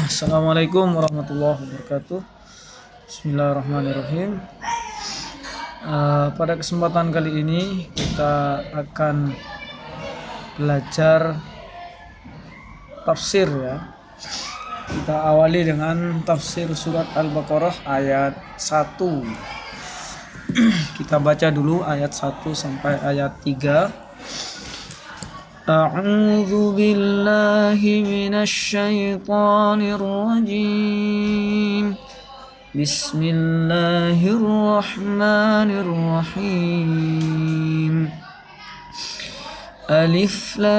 Assalamualaikum warahmatullahi wabarakatuh. Bismillahirrahmanirrahim. Pada kesempatan kali ini kita akan belajar tafsir ya. Kita awali dengan tafsir surat Al-Baqarah ayat 1. Kita baca dulu ayat 1 sampai ayat 3. A'udzu billahi minasy syaithanir rajim. Bismillahirrahmanirrahim. Alif Lam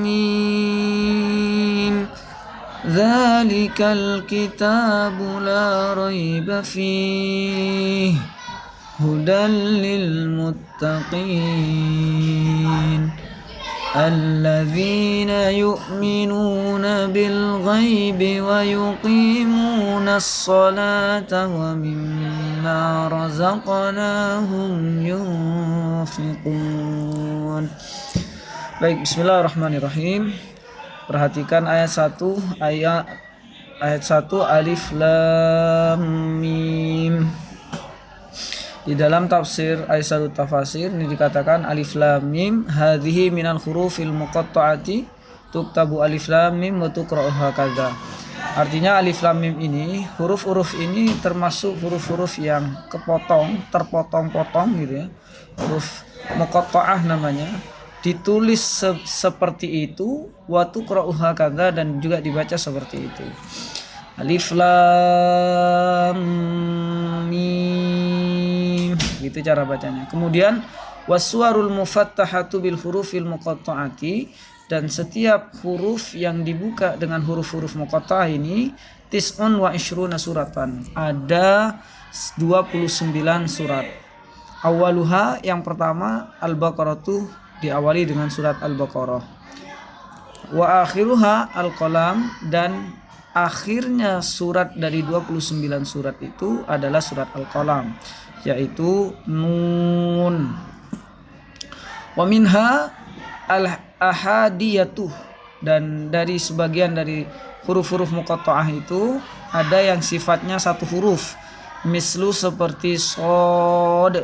Mim. Dzalikal kitabu la raiba fihi Hudan lil muttaqin alladzina yu'minuna bil ghaibi wa yuqimunas salata wa mimma razaqnahum yunfiqun. Baik, bismillahirrahmanirrahim. Perhatikan ayat 1, ayat 1 Alif Lam Mim. Di dalam tafsir Aisyarut Tafasir ini dikatakan alif lam mim hadhihi minal hurufil muqatta'ati tuktabu alif lam mim wa tuqra'u hakadha. Artinya alif lam mim ini, huruf-huruf ini termasuk huruf-huruf yang terpotong-potong gitu ya. Huruf muqatta'ah namanya. Ditulis seperti itu wa tuqra'u hakadha dan juga dibaca seperti itu. Alif lam mim, gitu cara bacanya. Kemudian waswarul mufattahatu bil hurufil muqatta'ati, dan setiap huruf yang dibuka dengan huruf-huruf muqatta'ah ini tis'un wa ishruna suratan, ada 29 surat. Awaluha, yang pertama, Al-Baqarah tuh diawali dengan surat Al-Baqarah. Wa akhiruha Al-Qalam, dan akhirnya surat dari 29 surat itu adalah surat Al-Qalam, yaitu Nun. Wa minha al-ahadiyatuh, dan dari sebagian dari huruf-huruf muqatta'ah itu ada yang sifatnya satu huruf, mislu seperti shod,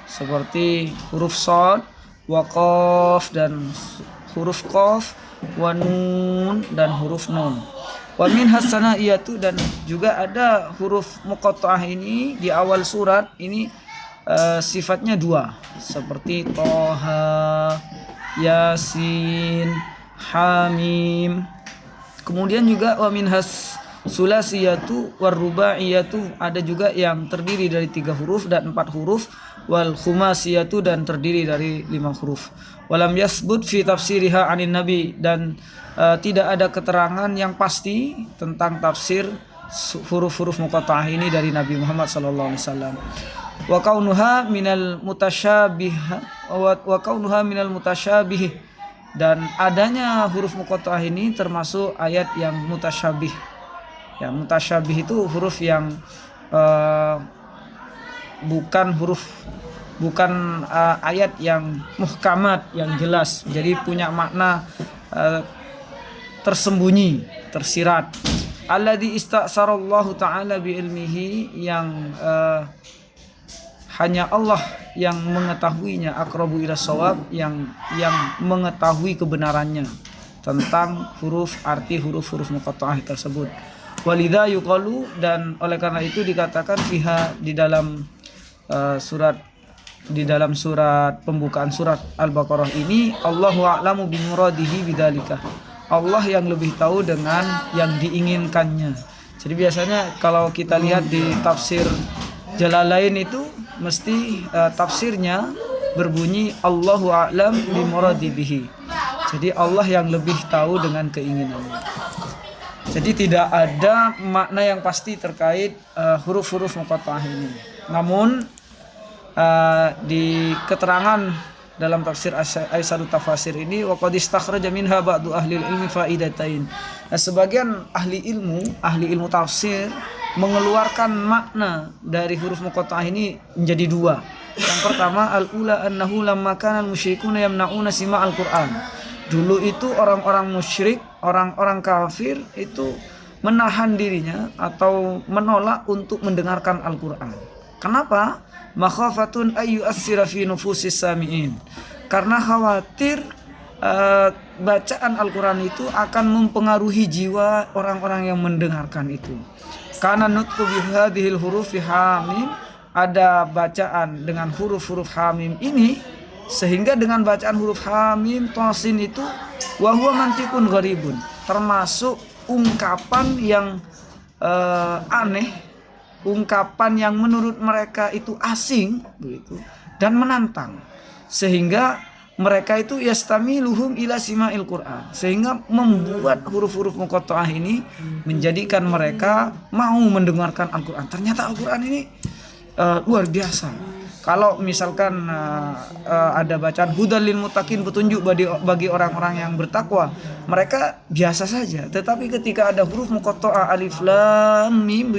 seperti huruf shod, wa qaf dan huruf qaf, wa nun dan huruf nun. Wa min hasaniyatu, dan juga ada huruf muqatta'ah ini di awal surat ini sifatnya dua, seperti Toha, Yasin, Hamim. Kemudian juga wa min sulasiyatu warrubaiyatu, ada juga yang terdiri dari 3 huruf dan 4 huruf, wal khumasiyatu, dan terdiri dari 5 huruf. Walam yasbut fi tafsiriha anin nabi, dan tidak ada keterangan yang pasti tentang tafsir huruf-huruf muqatta'ah ini dari Nabi Muhammad sallallahu alaihi wasallam. Wa kaunuha minal mutasyabih, dan adanya huruf muqatta'ah ini termasuk ayat yang mutasyabih. Ya, mutasyabih itu huruf yang bukan ayat yang muhkamat, yang jelas, jadi punya makna tersembunyi, tersirat. Alladzi istasarallahu ta'ala bi ilmihi, yang hanya Allah yang mengetahuinya, aqrabu ila shawab, yang mengetahui kebenarannya tentang arti huruf-huruf muqatta'ah tersebut. Walidha yuqalu, dan oleh karena itu dikatakan fiha, di dalam surat pembukaan surat Al-Baqarah ini, Allahu a'lamu bi muradihi bidzalika, Allah yang lebih tahu dengan yang diinginkannya. Jadi biasanya kalau kita lihat di tafsir Jalalain itu mesti tafsirnya berbunyi Allahu a'lam bi muradihi. Jadi Allah yang lebih tahu dengan keinginannya. Jadi tidak ada makna yang pasti terkait huruf-huruf muqatta'ah ini. Namun di keterangan dalam tafsir Aisyarut Tafasir ini, wa qad istakhraja minha ba'du ahli ilmi faidatain. Nah, sebagian ahli ilmu tafsir mengeluarkan makna dari huruf muqatta'ah ini menjadi 2. Yang pertama, al-ula annahu lamma kana al-musyrikuna yamna'una sima' al-Qur'an. Dulu itu orang-orang musyrik, orang-orang kafir itu menahan dirinya atau menolak untuk mendengarkan Al-Qur'an. Kenapa? Makhafatun ayyu asira fi nufusis sami'in. Karena khawatir bacaan Al-Quran itu akan mempengaruhi jiwa orang-orang yang mendengarkan itu. Karena nutqu bihadhil hurufi hamim, ada bacaan dengan huruf-huruf hamim ini, sehingga dengan bacaan huruf hamim tosin itu wahwa mantikun gharibun, termasuk ungkapan yang aneh, ungkapan yang menurut mereka itu asing begitu dan menantang, sehingga mereka itu yastamiluhum ila sima'il Qur'an, sehingga membuat huruf-huruf muqatta'ah ini menjadikan mereka mau mendengarkan Al-Qur'an. Ternyata Al-Qur'an ini luar biasa. Kalau misalkan ada bacaan hudal lil muttaqin, petunjuk bagi orang-orang yang bertakwa, mereka biasa saja. Tetapi ketika ada huruf muqatta'ah alif lam mim,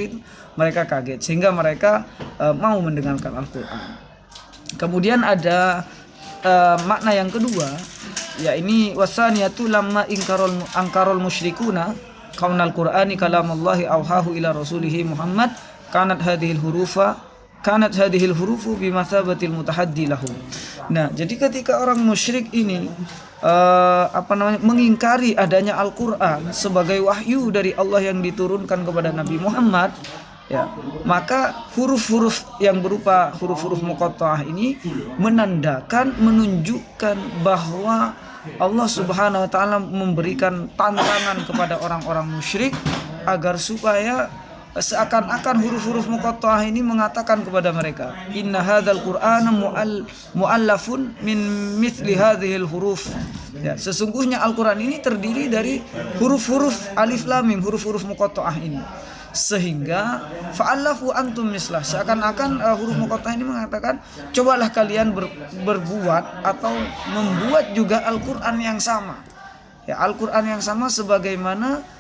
mereka kaget, sehingga mereka mau mendengarkan Al-Qur'an. Kemudian ada makna yang kedua, ya ini wasaniyatu lamma angkarul musyrikuna kaunal qur'ani kalamullahi auhahu ila rasulihi Muhammad kanat hadhil hurufu bimathabatil mutahaddi lahum. Nah, jadi ketika orang musyrik ini mengingkari adanya Al-Qur'an sebagai wahyu dari Allah yang diturunkan kepada Nabi Muhammad, ya, maka huruf-huruf yang berupa huruf-huruf muqatta'ah ini menunjukkan bahwa Allah Subhanahu wa taala memberikan tantangan kepada orang-orang musyrik agar supaya seakan-akan huruf-huruf muqatta'ah ini mengatakan kepada mereka, inna hadzal qur'ana muallafun min mithli hadhil huruf. Ya, sesungguhnya Al-Qur'an ini terdiri dari huruf-huruf alif lam mim, huruf-huruf muqatta'ah ini. Sehingga fa'alafu antum mislah, seakan-akan huruf muqatta'ah ini mengatakan cobalah kalian berbuat atau membuat juga Al-Qur'an yang sama. Ya, Al-Qur'an yang sama sebagaimana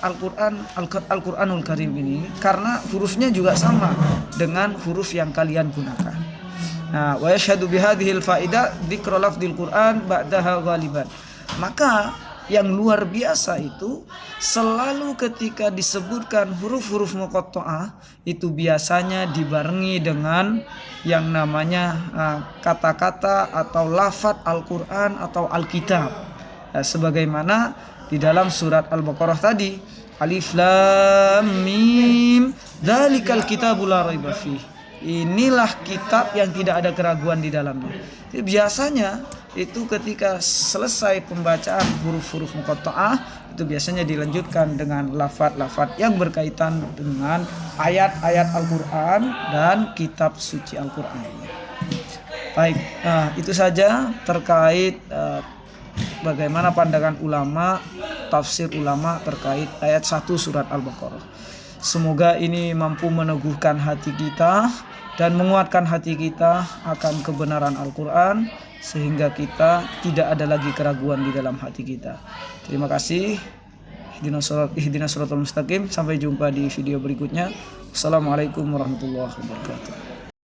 Al-Qur'anul Karim ini, karena hurufnya juga sama dengan huruf yang kalian gunakan. Nah, wa yashhadu bihadhil faidah dzikra lafdzil Qur'an ba'daha ghaliban. Maka yang luar biasa itu selalu ketika disebutkan huruf-huruf muqatta'ah itu biasanya dibarengi dengan yang namanya kata-kata atau lafadz Al-Qur'an atau Alkitab. Sebagaimana di dalam surat Al-Baqarah tadi, alif lam mim dzalikal kitabul la raiba fih. Inilah kitab yang tidak ada keraguan di dalamnya. Jadi biasanya itu ketika selesai pembacaan huruf-huruf muqatta'ah itu biasanya dilanjutkan dengan lafadz-lafadz yang berkaitan dengan ayat-ayat Al-Qur'an dan kitab suci Al-Qur'an. Baik, itu saja terkait bagaimana pandangan ulama, tafsir ulama terkait ayat 1 surat Al-Baqarah. Semoga ini mampu meneguhkan hati kita dan menguatkan hati kita akan kebenaran Al-Quran, sehingga kita tidak ada lagi keraguan di dalam hati kita. Terima kasih. Ihdinas siratal mustaqim. Sampai jumpa di video berikutnya. Assalamualaikum warahmatullahi wabarakatuh.